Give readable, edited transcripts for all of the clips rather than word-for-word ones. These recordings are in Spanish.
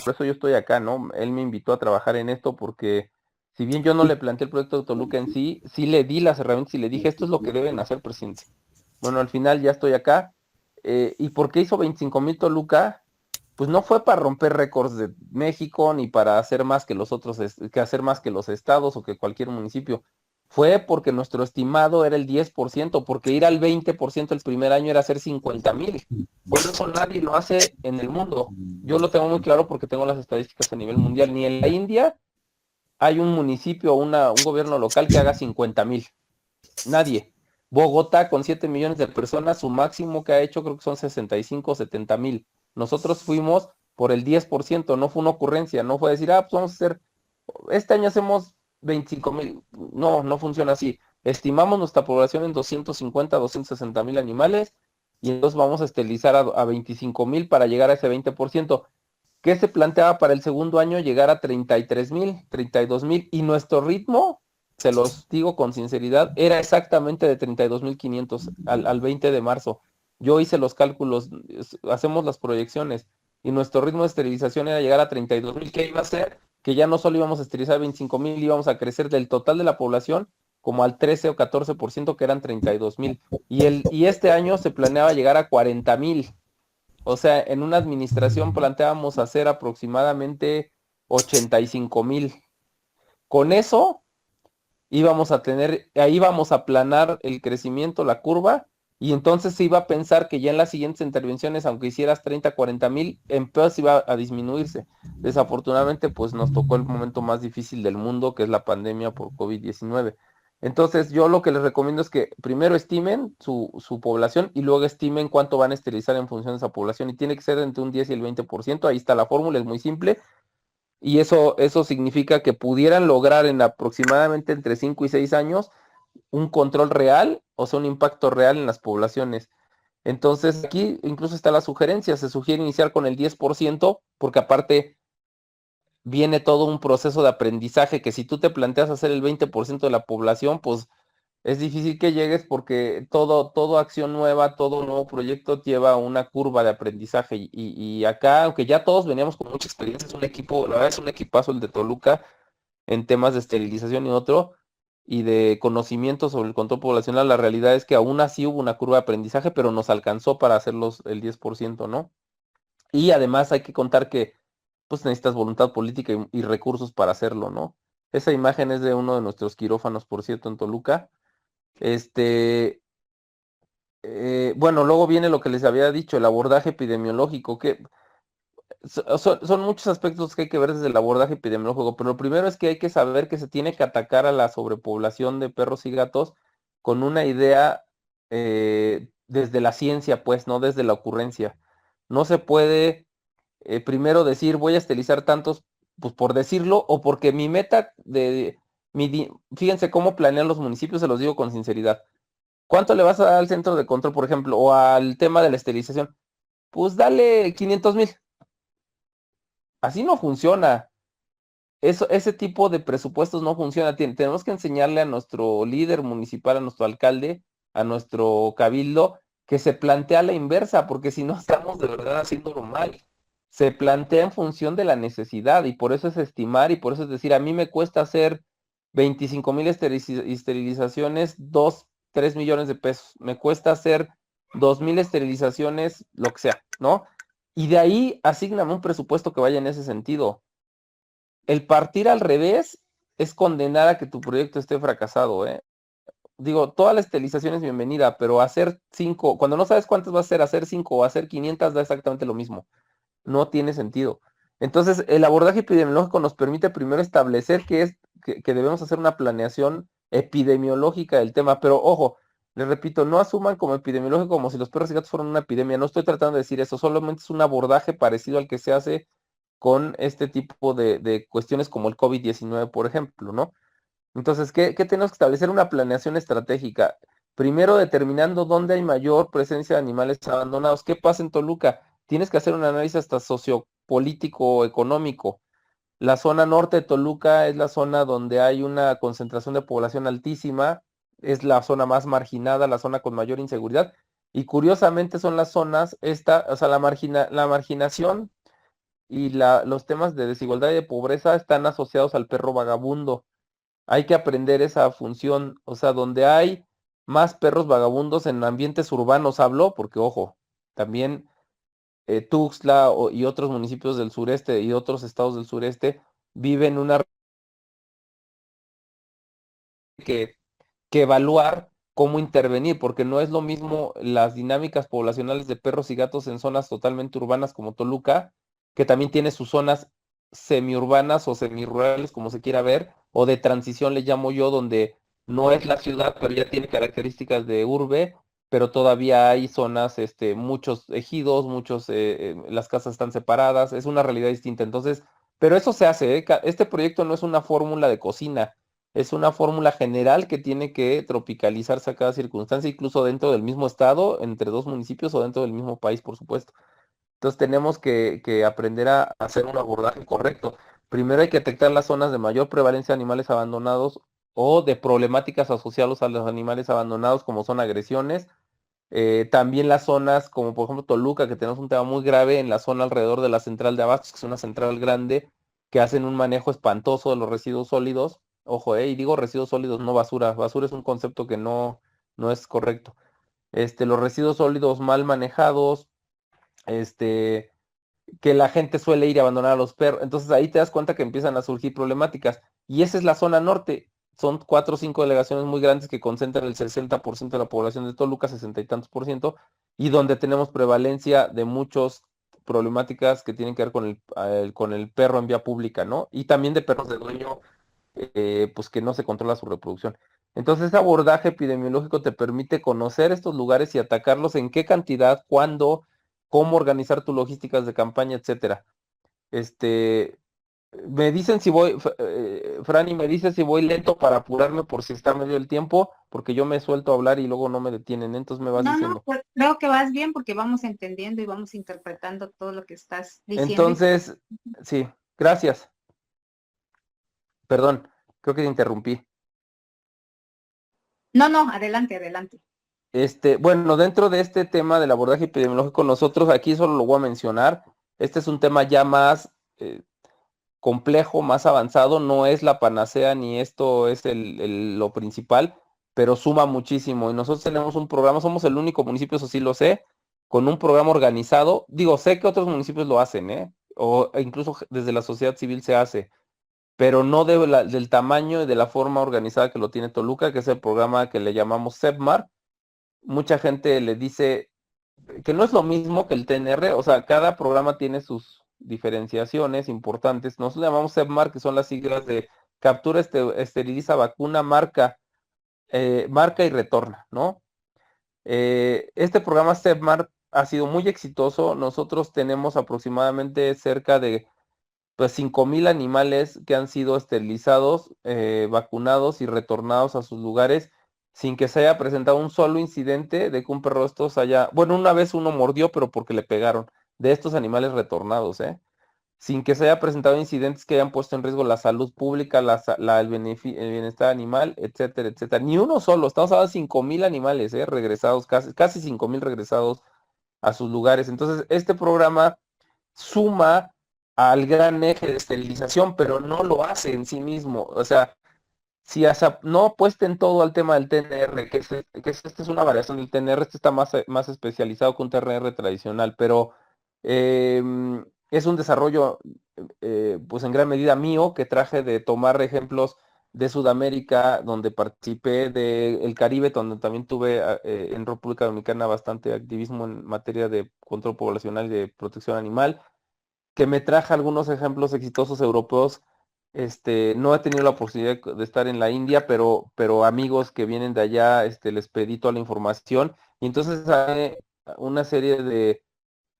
por eso yo estoy acá, ¿no? Él me invitó a trabajar en esto porque si bien yo no le planteé el proyecto de Toluca en sí, sí le di las herramientas y le dije, esto es lo que deben hacer, presidente. Bueno, al final ya estoy acá. ¿Y por qué hizo 25,000 Toluca? Pues no fue para romper récords de México ni para hacer más que los otros, que hacer más que los estados o que cualquier municipio. Fue porque nuestro estimado era el 10%, porque ir al 20% el primer año era hacer 50,000. Por eso nadie lo hace en el mundo. Yo lo tengo muy claro porque tengo las estadísticas a nivel mundial. Ni en la India hay un municipio o un gobierno local que haga 50,000. Nadie. Bogotá, con 7 millones de personas, su máximo que ha hecho creo que son 65 o 70,000. Nosotros fuimos por el 10%, no fue una ocurrencia, no fue decir, pues vamos a hacer, este año hacemos 25,000. No, no funciona así. Estimamos nuestra población en 250, 260,000 animales y entonces vamos a esterilizar a 25,000 para llegar a ese 20%. ¿Qué se planteaba para el segundo año? Llegar a 33,000, 32,000 y nuestro ritmo, se los digo con sinceridad, era exactamente de 32,500 al 20 de marzo. Yo hice los cálculos, hacemos las proyecciones y nuestro ritmo de esterilización era llegar a 32,000. ¿Qué iba a hacer? Que ya no solo íbamos a esterilizar 25,000, íbamos a crecer del total de la población como al 13 o 14% que eran 32,000. Y este año se planeaba llegar a 40,000. O sea, en una administración planteábamos hacer aproximadamente 85,000. Con eso íbamos a tener, ahí vamos a aplanar el crecimiento, la curva, y entonces se iba a pensar que ya en las siguientes intervenciones, aunque hicieras 30, 40,000, empeos iba a disminuirse. Desafortunadamente, pues nos tocó el momento más difícil del mundo, que es la pandemia por COVID-19. Entonces, yo lo que les recomiendo es que primero estimen su población y luego estimen cuánto van a esterilizar en función de esa población. Y tiene que ser entre un 10 y el 20%. Ahí está la fórmula, es muy simple. Y eso significa que pudieran lograr en aproximadamente entre 5 y 6 años un control real, o sea, un impacto real en las poblaciones. Entonces, aquí incluso está la sugerencia, se sugiere iniciar con el 10%, porque aparte viene todo un proceso de aprendizaje que si tú te planteas hacer el 20% de la población, pues es difícil que llegues porque todo acción nueva, todo nuevo proyecto lleva una curva de aprendizaje. Y acá, aunque ya todos veníamos con mucha experiencia, es un equipo, la verdad es un equipazo el de Toluca en temas de esterilización y de conocimiento sobre el control poblacional. La realidad es que aún así hubo una curva de aprendizaje, pero nos alcanzó para hacerlos el 10%, ¿no? Y además hay que contar que pues necesitas voluntad política y recursos para hacerlo, ¿no? Esa imagen es de uno de nuestros quirófanos, por cierto, en Toluca. Este, bueno, luego viene lo que les había dicho, el abordaje epidemiológico, que son muchos aspectos que hay que ver desde el abordaje epidemiológico, pero lo primero es que hay que saber que se tiene que atacar a la sobrepoblación de perros y gatos con una idea desde la ciencia, pues, no desde la ocurrencia. No se puede primero decir voy a estilizar tantos, pues por decirlo, o porque mi meta fíjense cómo planean los municipios, se los digo con sinceridad. ¿Cuánto le vas a dar al centro de control, por ejemplo, o al tema de la esterilización? Pues dale 500,000. Así no funciona. Ese tipo de presupuestos no funciona. Tenemos que enseñarle a nuestro líder municipal, a nuestro alcalde, a nuestro cabildo, que se plantea la inversa, porque si no estamos de verdad haciéndolo mal. Se plantea en función de la necesidad y por eso es estimar y por eso es decir, a mí me cuesta hacer 25,000 esterilizaciones, 2, 3 millones de pesos. Me cuesta hacer 2,000 esterilizaciones, lo que sea, ¿no? Y de ahí asigname un presupuesto que vaya en ese sentido. El partir al revés es condenar a que tu proyecto esté fracasado, ¿eh? Digo, toda la esterilización es bienvenida, pero hacer 5, cuando no sabes cuántas vas a hacer 5 o hacer 500 da exactamente lo mismo. No tiene sentido. Entonces, el abordaje epidemiológico nos permite primero establecer que debemos hacer una planeación epidemiológica del tema, pero ojo, les repito, no asuman como epidemiológico como si los perros y gatos fueran una epidemia. No estoy tratando de decir eso, solamente es un abordaje parecido al que se hace con este tipo de cuestiones como el COVID-19, por ejemplo, ¿no? Entonces, ¿qué tenemos que establecer? Una planeación estratégica. Primero, determinando dónde hay mayor presencia de animales abandonados. ¿Qué pasa en Toluca? Tienes que hacer un análisis hasta sociopolítico, económico. La zona norte de Toluca es la zona donde hay una concentración de población altísima, es la zona más marginada, la zona con mayor inseguridad. Y curiosamente son las zonas, o sea, la marginación y los temas de desigualdad y de pobreza están asociados al perro vagabundo. Hay que aprender esa función, o sea, donde hay más perros vagabundos en ambientes urbanos, hablo, porque ojo, también Tuxtla y otros municipios del sureste y otros estados del sureste viven una que, que evaluar cómo intervenir, porque no es lo mismo las dinámicas poblacionales de perros y gatos en zonas totalmente urbanas como Toluca, que también tiene sus zonas semiurbanas o semirurales, como se quiera ver, o de transición le llamo yo, donde no es la ciudad, pero ya tiene características de urbe, pero todavía hay zonas, muchos ejidos, las casas están separadas, es una realidad distinta. Entonces, pero eso se hace, ¿eh? Este proyecto no es una fórmula de cocina, es una fórmula general que tiene que tropicalizarse a cada circunstancia, incluso dentro del mismo estado, entre dos municipios o dentro del mismo país, por supuesto. Entonces tenemos que aprender a hacer un abordaje correcto. Primero hay que detectar las zonas de mayor prevalencia de animales abandonados o de problemáticas asociadas a los animales abandonados, como son agresiones. También las zonas como por ejemplo Toluca, que tenemos un tema muy grave en la zona alrededor de la central de Abastos, que es una central grande, que hacen un manejo espantoso de los residuos sólidos. Ojo, y digo residuos sólidos, no basura. Basura es un concepto que no es correcto. Los residuos sólidos mal manejados, este, que la gente suele ir a abandonar a los perros. Entonces ahí te das cuenta que empiezan a surgir problemáticas. Y esa es la zona norte. Son 4 o 5 delegaciones muy grandes que concentran el 60% de la población de Toluca, 60 y tantos por ciento, y donde tenemos prevalencia de muchas problemáticas que tienen que ver con el perro en vía pública, ¿no? Y también de perros de dueño, pues que no se controla su reproducción. Entonces, ese abordaje epidemiológico te permite conocer estos lugares y atacarlos en qué cantidad, cuándo, cómo organizar tus logísticas de campaña, etcétera. Este, me dicen si voy, Franny, me dice si voy lento para apurarme por si está medio el tiempo, porque yo me suelto a hablar y luego no me detienen, entonces me vas No, no, diciendo. pues, creo que vas bien porque vamos entendiendo y vamos interpretando todo lo que estás diciendo. Entonces, sí, gracias. Perdón, creo que te interrumpí. No, no, adelante, adelante. Bueno, dentro de este tema del abordaje epidemiológico, nosotros aquí solo lo voy a mencionar. Este es un tema ya más complejo, más avanzado, no es la panacea ni esto es lo principal, pero suma muchísimo. Y nosotros tenemos un programa, somos el único municipio, eso sí lo sé, con un programa organizado. Digo, sé que otros municipios lo hacen, ¿eh? E incluso desde la sociedad civil se hace, pero no del tamaño y de la forma organizada que lo tiene Toluca, que es el programa que le llamamos SEPMAR. Mucha gente le dice que no es lo mismo que el TNR, o sea, cada programa tiene sus diferenciaciones importantes. Nosotros le llamamos SEPMAR, que son las siglas de captura, esteriliza, vacuna, marca y retorna, ¿no? Este programa SEPMAR ha sido muy exitoso. Nosotros tenemos aproximadamente cerca de pues 5,000 animales que han sido esterilizados, vacunados y retornados a sus lugares sin que se haya presentado un solo incidente de que un perro de estos haya, bueno, una vez uno mordió, pero porque le pegaron, de estos animales retornados, ¿eh? Sin que se haya presentado incidentes que hayan puesto en riesgo la salud pública, el bienestar animal, etcétera, etcétera. Ni uno solo, estamos hablando de 5,000 animales, ¿eh? Regresados, casi 5,000 regresados a sus lugares. Entonces, este programa suma al gran eje de esterilización, pero no lo hace en sí mismo. O sea, si no apuesten todo al tema del TNR, esta es una variación del TNR, este está más especializado que un TNR tradicional, pero es un desarrollo, pues en gran medida mío, que traje de tomar ejemplos de Sudamérica, donde participé, del Caribe, donde también tuve en República Dominicana bastante activismo en materia de control poblacional y de protección animal, que me traje algunos ejemplos exitosos europeos. No he tenido la posibilidad de estar en la India, pero amigos que vienen de allá, les pedí toda la información. Y entonces hay una serie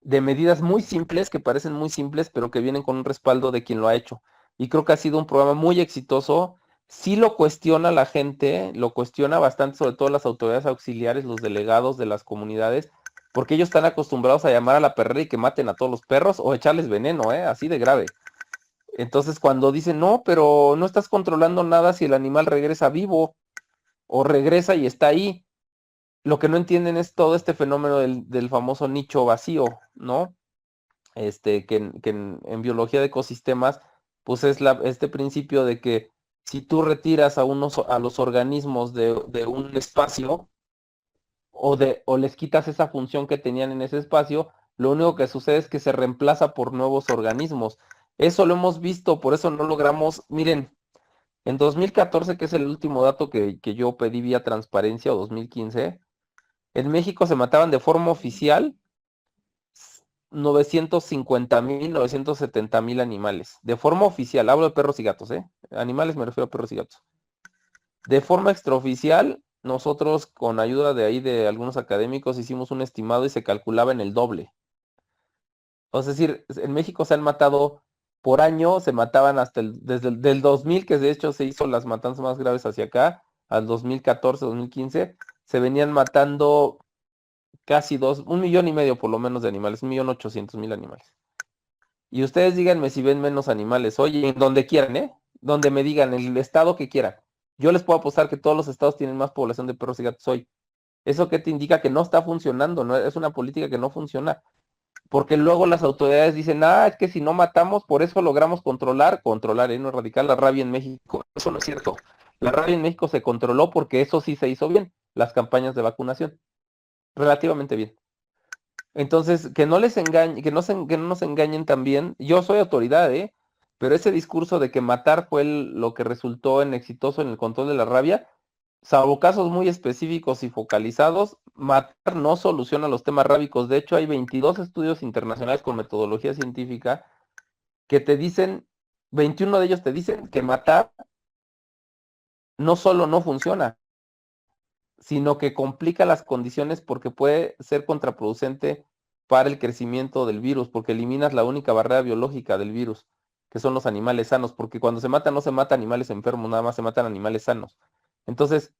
de medidas muy simples, que parecen muy simples, pero que vienen con un respaldo de quien lo ha hecho. Y creo que ha sido un programa muy exitoso. Sí lo cuestiona la gente, lo cuestiona bastante, sobre todo las autoridades auxiliares, los delegados de las comunidades, porque ellos están acostumbrados a llamar a la perrera y que maten a todos los perros o echarles veneno, así de grave. Entonces cuando dicen, no, pero no estás controlando nada si el animal regresa vivo o regresa y está ahí, lo que no entienden es todo este fenómeno del famoso nicho vacío, ¿no? en biología de ecosistemas, pues es este principio de que si tú retiras a los organismos de un espacio o les quitas esa función que tenían en ese espacio, lo único que sucede es que se reemplaza por nuevos organismos. Eso lo hemos visto, por eso no logramos, miren, en 2014, que es el último dato que yo pedí vía transparencia, o 2015, en México se mataban de forma oficial 950,000, 970,000 animales. De forma oficial, hablo de perros y gatos, ¿eh? Animales me refiero a perros y gatos. De forma extraoficial, nosotros con ayuda de ahí de algunos académicos hicimos un estimado y se calculaba en el doble. Es decir, en México se han matado por año, se mataban desde el del 2000, que de hecho se hizo las matanzas más graves hacia acá, al 2014, 2015, se venían matando casi 1,5 millones por lo menos de animales, 1,800,000 animales. Y ustedes díganme si ven menos animales, oye, en donde quieran, ¿eh? Donde me digan, en el estado que quieran. Yo les puedo apostar que todos los estados tienen más población de perros y gatos hoy. ¿Eso qué te indica? Que no está funcionando, ¿no? Es una política que no funciona. Porque luego las autoridades dicen, es que si no matamos, por eso logramos controlar, no erradicar la rabia en México. Eso no es cierto. La rabia en México se controló porque eso sí se hizo bien, las campañas de vacunación, relativamente bien. Entonces, que no les engañen, que no nos engañen también. Yo soy autoridad, ¿eh? Pero ese discurso de que matar fue lo que resultó en exitoso en el control de la rabia, salvo casos muy específicos y focalizados, matar no soluciona los temas rábicos. De hecho, hay 22 estudios internacionales con metodología científica que te dicen, 21 de ellos te dicen que matar no solo no funciona, sino que complica las condiciones porque puede ser contraproducente para el crecimiento del virus, porque eliminas la única barrera biológica del virus, que son los animales sanos, porque cuando se mata no se mata animales enfermos, nada más se matan animales sanos. Entonces,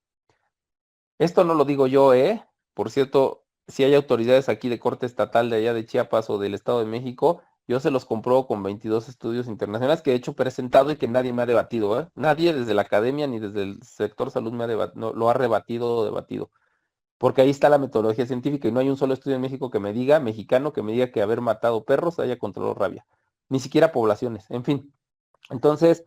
esto no lo digo yo, ¿eh? Por cierto, si hay autoridades aquí de corte estatal de allá de Chiapas o del Estado de México, yo se los compruebo con 22 estudios internacionales que he hecho presentado y que nadie me ha debatido, ¿eh? Nadie desde la academia ni desde el sector salud no, lo ha rebatido o debatido. Porque ahí está la metodología científica y no hay un solo estudio en México que me diga, mexicano, que me diga que haber matado perros haya controlado rabia. Ni siquiera poblaciones, en fin. Entonces,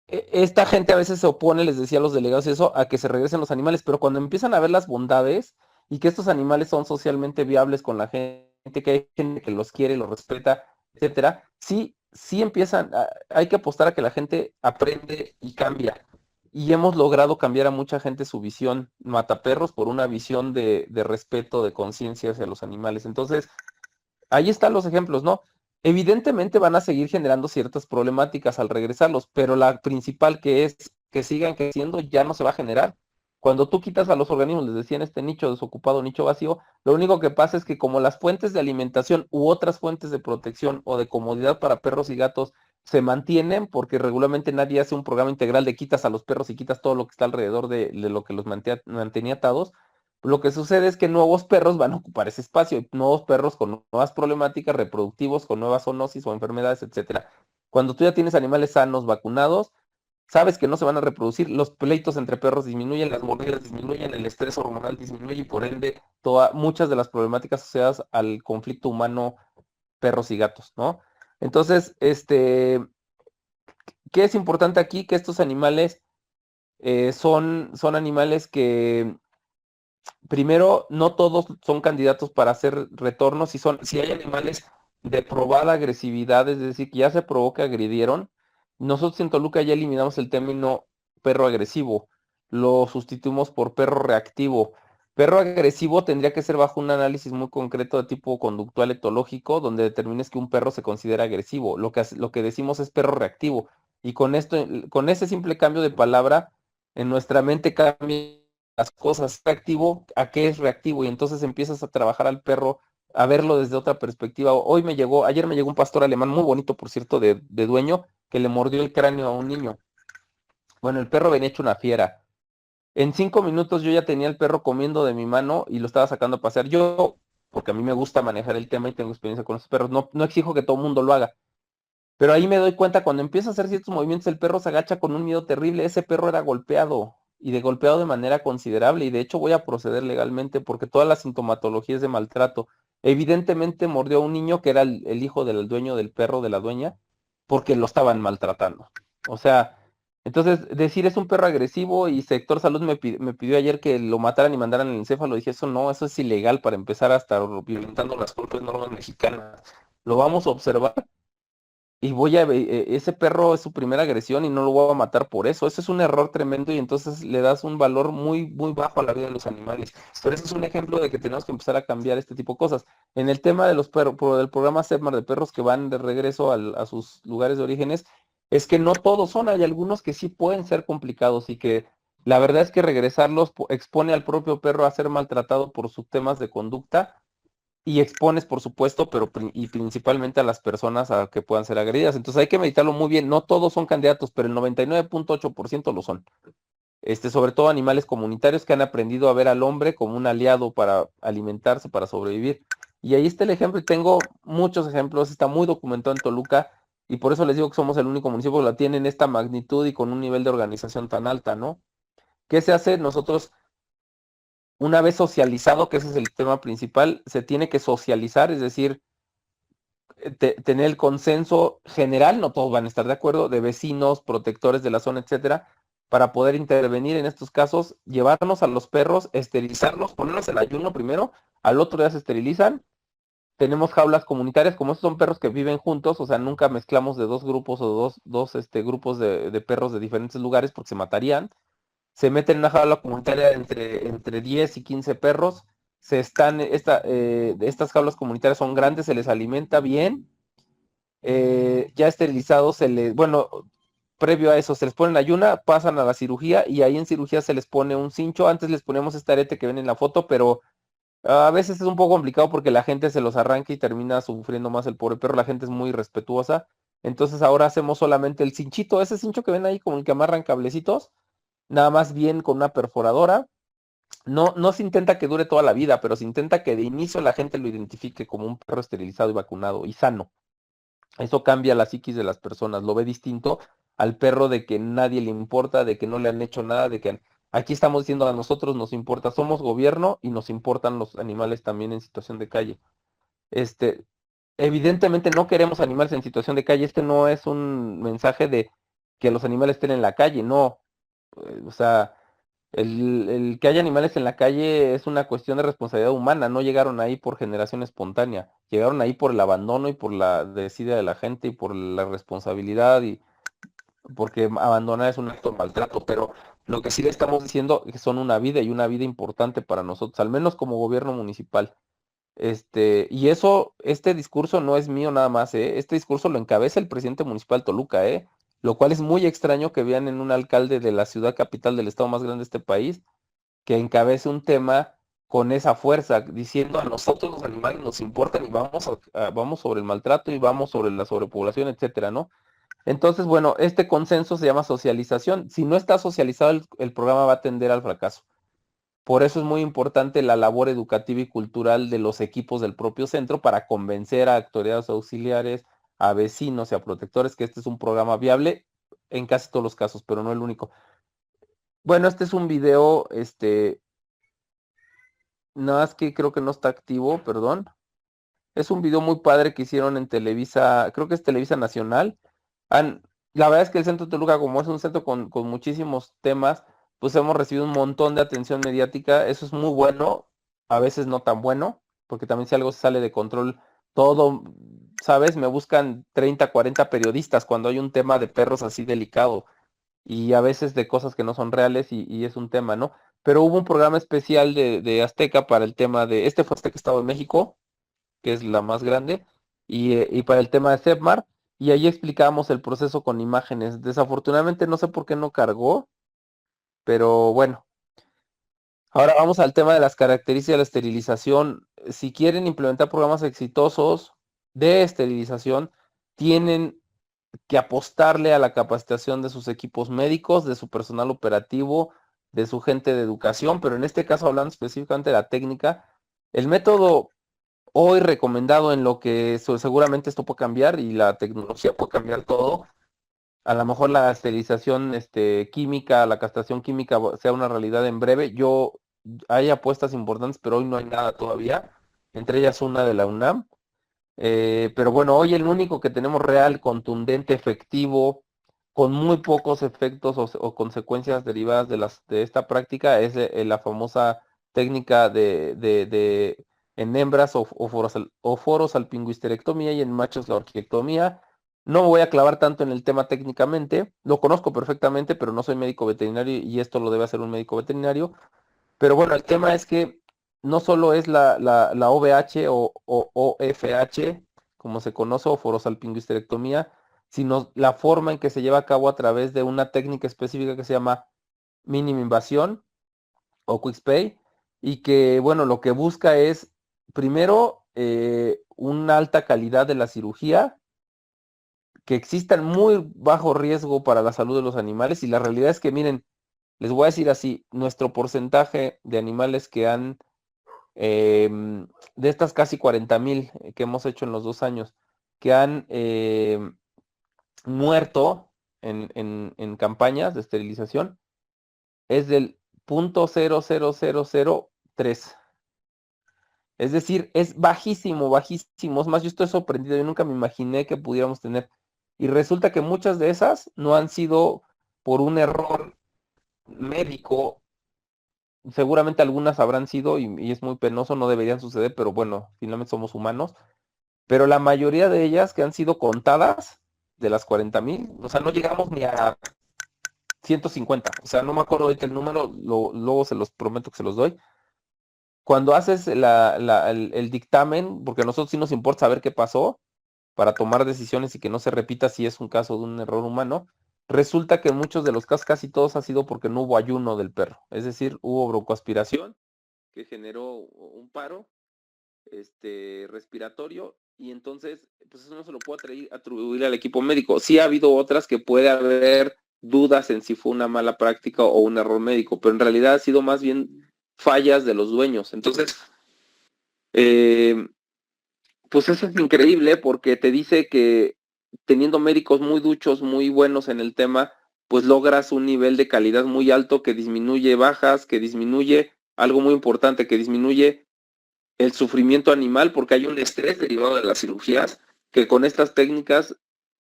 esta gente a veces se opone, les decía a los delegados eso, a que se regresen los animales, pero cuando empiezan a ver las bondades y que estos animales son socialmente viables con la gente, que hay gente que los quiere, los respeta, etcétera, sí, sí empiezan, hay que apostar a que la gente aprende y cambia. Y hemos logrado cambiar a mucha gente su visión mataperros por una visión de respeto, de conciencia hacia los animales. Entonces, ahí están los ejemplos, ¿no? Evidentemente van a seguir generando ciertas problemáticas al regresarlos, pero la principal que es que sigan creciendo ya no se va a generar. Cuando tú quitas a los organismos, les decía en este nicho desocupado, nicho vacío, lo único que pasa es que como las fuentes de alimentación u otras fuentes de protección o de comodidad para perros y gatos se mantienen, porque regularmente nadie hace un programa integral de quitas a los perros y quitas todo lo que está alrededor de lo que los mantenía atados, lo que sucede es que nuevos perros van a ocupar ese espacio, nuevos perros con nuevas problemáticas reproductivos, con nuevas zoonosis o enfermedades, etcétera. Cuando tú ya tienes animales sanos, vacunados, sabes que no se van a reproducir, los pleitos entre perros disminuyen, las mordidas disminuyen, el estrés hormonal disminuye y por ende muchas de las problemáticas asociadas al conflicto humano, perros y gatos, ¿no? Entonces, ¿qué es importante aquí? Que estos animales son animales que primero, no todos son candidatos para hacer retornos. Si hay animales de probada agresividad, es decir, que ya se probó que agredieron, nosotros en Toluca ya eliminamos el término perro agresivo, lo sustituimos por perro reactivo. Perro agresivo tendría que ser bajo un análisis muy concreto de tipo conductual etológico, donde determines que un perro se considera agresivo. Lo que decimos es perro reactivo. Y con esto, con ese simple cambio de palabra, en nuestra mente cambia las cosas reactivo a qué es reactivo y entonces empiezas a trabajar al perro, a verlo desde otra perspectiva. Ayer me llegó un pastor alemán muy bonito, por cierto, de dueño, que le mordió el cráneo a un niño. Bueno, el perro venía hecho una fiera. En 5 minutos yo ya tenía el perro comiendo de mi mano y lo estaba sacando a pasear. Yo, porque a mí me gusta manejar el tema y tengo experiencia con los perros, no exijo que todo el mundo lo haga. Pero ahí me doy cuenta, cuando empieza a hacer ciertos movimientos, el perro se agacha con un miedo terrible. Ese perro era golpeado y de golpeado de manera considerable. Y de hecho voy a proceder legalmente porque toda la sintomatología es de maltrato. evidentemente mordió a un niño que era el hijo del dueño del perro de la dueña, porque lo estaban maltratando. O sea, entonces decir es un perro agresivo y sector salud me pidió ayer que lo mataran y mandaran el encéfalo, dije eso no, eso es ilegal para empezar a estar violentando las propias normas mexicanas. Lo vamos a observar y ese perro es su primera agresión y no lo voy a matar por eso. Eso es un error tremendo y entonces le das un valor muy, muy bajo a la vida de los animales. Pero eso es un ejemplo de que tenemos que empezar a cambiar este tipo de cosas. En el tema de los perros, del programa SEPMAR de perros que van de regreso a sus lugares de orígenes, es que no todos son, hay algunos que sí pueden ser complicados y que la verdad es que regresarlos expone al propio perro a ser maltratado por sus temas de conducta y expones, por supuesto, pero y principalmente a las personas a que puedan ser agredidas. Entonces hay que meditarlo muy bien. No todos son candidatos, pero el 99.8% lo son. Sobre todo animales comunitarios que han aprendido a ver al hombre como un aliado para alimentarse, para sobrevivir. Y ahí está el ejemplo, y tengo muchos ejemplos, está muy documentado en Toluca, y por eso les digo que somos el único municipio que la tiene en esta magnitud y con un nivel de organización tan alta, ¿no? ¿Qué se hace? Nosotros una vez socializado, que ese es el tema principal, se tiene que socializar, es decir, tener el consenso general, no todos van a estar de acuerdo, de vecinos, protectores de la zona, etcétera, para poder intervenir en estos casos, llevarnos a los perros, esterilizarlos, ponerlos en ayuno primero, al otro día se esterilizan. Tenemos jaulas comunitarias, como estos son perros que viven juntos, o sea, nunca mezclamos de dos grupos o dos grupos de perros de diferentes lugares porque se matarían. Se meten en una jaula comunitaria entre 10 y 15 perros. Estas jaulas comunitarias son grandes, se les alimenta bien. Ya esterilizados, bueno, previo a eso, se les pone en ayuna, pasan a la cirugía y ahí en cirugía se les pone un cincho. Antes les ponemos este arete que ven en la foto, pero a veces es un poco complicado porque la gente se los arranca y termina sufriendo más el pobre perro. La gente es muy respetuosa. Entonces ahora hacemos solamente el cinchito, ese cincho que ven ahí como el que amarran cablecitos, nada más bien con una perforadora. No, no se intenta que dure toda la vida, pero se intenta que de inicio la gente lo identifique como un perro esterilizado y vacunado y sano. Eso cambia la psiquis de las personas, lo ve distinto al perro de que nadie le importa, de que no le han hecho nada, de que aquí estamos diciendo a nosotros nos importa, somos gobierno y nos importan los animales también en situación de calle. Este, Evidentemente no queremos animales en situación de calle, este no es un mensaje de que los animales estén en la calle, no. O sea, el que haya animales en la calle es una cuestión de responsabilidad humana, no llegaron ahí por generación espontánea, llegaron ahí por el abandono y por la desidia de la gente y por la responsabilidad y porque abandonar es un acto de maltrato, pero lo que sí le estamos diciendo es que son una vida y una vida importante para nosotros, al menos como gobierno municipal. Y eso, este discurso no es mío nada más, ¿eh? Este discurso lo encabeza el presidente municipal Toluca, ¿eh? Lo cual es muy extraño que vean en un alcalde de la ciudad capital del estado más grande de este país que encabece un tema con esa fuerza, diciendo a nosotros los animales nos importan y vamos sobre el maltrato y vamos sobre la sobrepoblación, etcétera, ¿no? Entonces, bueno, este consenso se llama socialización. Si no está socializado, el programa va a tender al fracaso. Por eso es muy importante la labor educativa y cultural de los equipos del propio centro para convencer a autoridades auxiliares, a vecinos y a protectores que este es un programa viable en casi todos los casos, pero no el único. Bueno, este es un video, nada más que creo que no está activo, perdón. Es un video muy padre que hicieron en Televisa, creo que es Televisa Nacional. Han, la verdad es que el Centro de Toluca, como es un centro con muchísimos temas, pues hemos recibido un montón de atención mediática. Eso es muy bueno, a veces no tan bueno, porque también si algo se sale de control, todo, ¿sabes? Me buscan 30, 40 periodistas cuando hay un tema de perros así delicado y a veces de cosas que no son reales y es un tema, ¿no? Pero hubo un programa especial de Azteca para el tema fue Azteca Estado de México, que es la más grande, y para el tema de SEPMAR, y ahí explicábamos el proceso con imágenes. Desafortunadamente no sé por qué no cargó, pero bueno. Ahora vamos al tema de las características de la esterilización. Si quieren implementar programas exitosos de esterilización, tienen que apostarle a la capacitación de sus equipos médicos, de su personal operativo, de su gente de educación, pero en este caso hablando específicamente de la técnica, el método hoy recomendado en lo que seguramente esto puede cambiar y la tecnología puede cambiar todo. A lo mejor la esterilización química, la castración química sea una realidad en breve. Hay apuestas importantes, pero hoy no hay nada todavía. entre ellas una de la UNAM. Pero bueno, hoy el único que tenemos real, contundente, efectivo, con muy pocos efectos o consecuencias derivadas de esta práctica es la famosa técnica en hembras o forosalpingohisterectomía y en machos la orquiectomía. No me voy a clavar tanto en el tema técnicamente, lo conozco perfectamente, pero no soy médico veterinario y esto lo debe hacer un médico veterinario. Pero bueno, el tema es que no solo es la OVH o OFH, como se conoce, o forosalpingohisterectomía, sino la forma en que se lleva a cabo a través de una técnica específica que se llama mínima invasión o QuickSpay, y que, bueno, lo que busca es, primero, una alta calidad de la cirugía, que exista muy bajo riesgo para la salud de los animales, y la realidad es que, miren, les voy a decir así, nuestro porcentaje de animales que han de estas casi 40,000 que hemos hecho en los 2 años, que han muerto en campañas de esterilización, es del 0.00003. Es decir, es bajísimo, bajísimo. Es más, yo estoy sorprendido, yo nunca me imaginé que pudiéramos tener. Y resulta que muchas de esas no han sido por un error médico. Seguramente algunas habrán sido, y es muy penoso, no deberían suceder, pero bueno, finalmente somos humanos. Pero la mayoría de ellas que han sido contadas, de las 40,000, o sea, no llegamos ni a 150. O sea, no me acuerdo ahorita el número, luego se los prometo que se los doy. Cuando haces el dictamen, porque a nosotros sí nos importa saber qué pasó para tomar decisiones y que no se repita si es un caso de un error humano, resulta que en muchos de los casos, casi todos, ha sido porque no hubo ayuno del perro. Es decir, hubo broncoaspiración que generó un paro respiratorio, y entonces, pues eso no se lo puedo atribuir al equipo médico. Sí ha habido otras que puede haber dudas en si fue una mala práctica o un error médico, pero en realidad ha sido más bien fallas de los dueños. Entonces, eh, pues eso es increíble porque te dice que teniendo médicos muy duchos, muy buenos en el tema, pues logras un nivel de calidad muy alto que disminuye bajas, que disminuye algo muy importante, que disminuye el sufrimiento animal, porque hay un estrés derivado de las cirugías, que con estas técnicas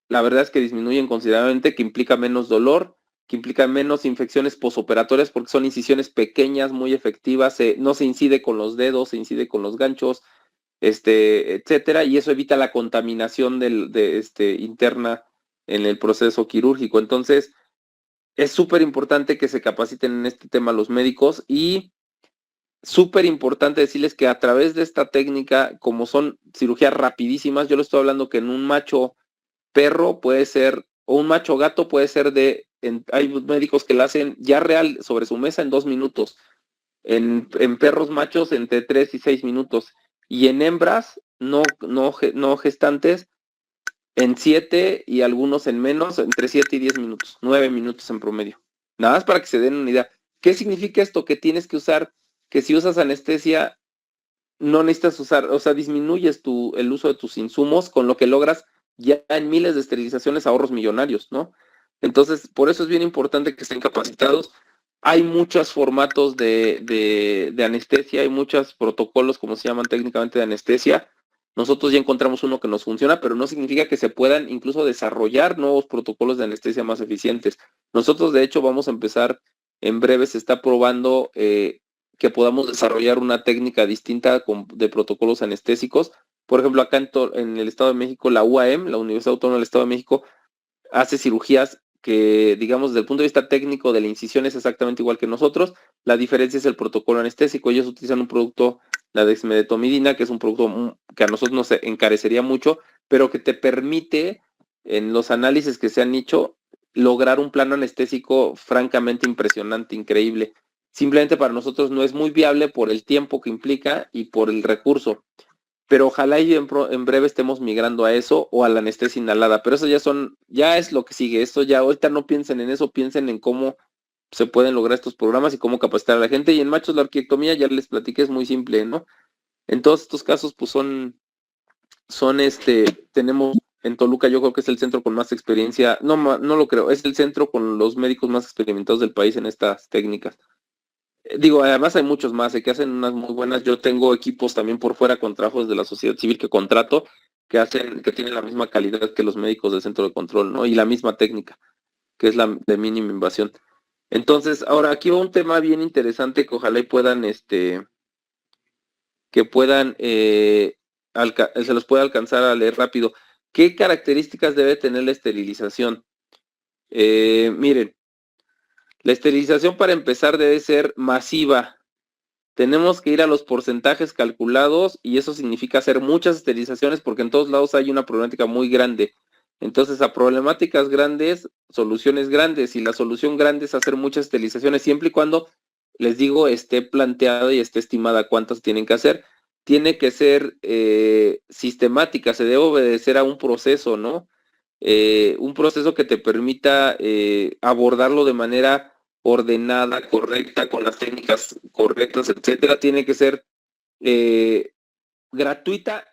la verdad es que disminuyen considerablemente, que implica menos dolor, que implica menos infecciones posoperatorias, porque son incisiones pequeñas, muy efectivas, no se incide con los dedos, se incide con los ganchos, etcétera, y eso evita la contaminación interna en el proceso quirúrgico. Entonces, es súper importante que se capaciten en este tema los médicos, y súper importante decirles que a través de esta técnica, como son cirugías rapidísimas, yo le estoy hablando que en un macho perro puede ser, o un macho gato puede ser hay médicos que la hacen ya real sobre su mesa en 2 minutos, en perros machos entre 3 y 6 minutos, y en hembras no gestantes en 7, y algunos en menos, entre 7 y 10 minutos, 9 minutos en promedio. Nada más para que se den una idea. ¿Qué significa esto? Que tienes que usar, que si usas anestesia, no necesitas usar, o sea, disminuyes el uso de tus insumos, con lo que logras ya en miles de esterilizaciones ahorros millonarios, ¿no? Entonces, por eso es bien importante que estén capacitados. Hay muchos formatos de anestesia, hay muchos protocolos, como se llaman técnicamente, de anestesia. Nosotros ya encontramos uno que nos funciona, pero no significa que se puedan incluso desarrollar nuevos protocolos de anestesia más eficientes. Nosotros, de hecho, vamos a empezar en breve, se está probando que podamos desarrollar una técnica distinta de protocolos anestésicos. Por ejemplo, acá en el Estado de México, la UAM, la Universidad Autónoma del Estado de México, hace cirugías que, digamos, desde el punto de vista técnico de la incisión es exactamente igual que nosotros. La diferencia es el protocolo anestésico. Ellos utilizan un producto, la dexmedetomidina, que es un producto que a nosotros nos encarecería mucho, pero que te permite, en los análisis que se han hecho, lograr un plano anestésico francamente impresionante, increíble. Simplemente para nosotros no es muy viable por el tiempo que implica y por el recurso, pero ojalá y en breve estemos migrando a eso o a la anestesia inhalada, pero eso ya es lo que sigue. Esto ya, ahorita no piensen en eso, piensen en cómo se pueden lograr estos programas y cómo capacitar a la gente. Y en machos la orquiectomía, ya les platiqué, es muy simple, ¿no? En todos estos casos, pues tenemos en Toluca, yo creo que es el centro con más experiencia, no lo creo, es el centro con los médicos más experimentados del país en estas técnicas. Digo, además hay muchos más, que hacen unas muy buenas. Yo tengo equipos también por fuera con trabajos de la sociedad civil que contrato, que tienen la misma calidad que los médicos del centro de control, ¿no? Y la misma técnica, que es la de mínima invasión. Entonces, ahora aquí va un tema bien interesante que ojalá y puedan, que puedan, se los pueda alcanzar a leer rápido. ¿Qué características debe tener la esterilización? Miren, la esterilización para empezar debe ser masiva. Tenemos que ir a los porcentajes calculados y eso significa hacer muchas esterilizaciones porque en todos lados hay una problemática muy grande. Entonces, a problemáticas grandes, soluciones grandes, y la solución grande es hacer muchas esterilizaciones siempre y cuando, les digo, esté planteada y esté estimada cuántas tienen que hacer. Tiene que ser sistemática, se debe obedecer a un proceso, ¿no? Un proceso que te permita abordarlo de manera ordenada, correcta, con las técnicas correctas, etcétera. Tiene que ser gratuita.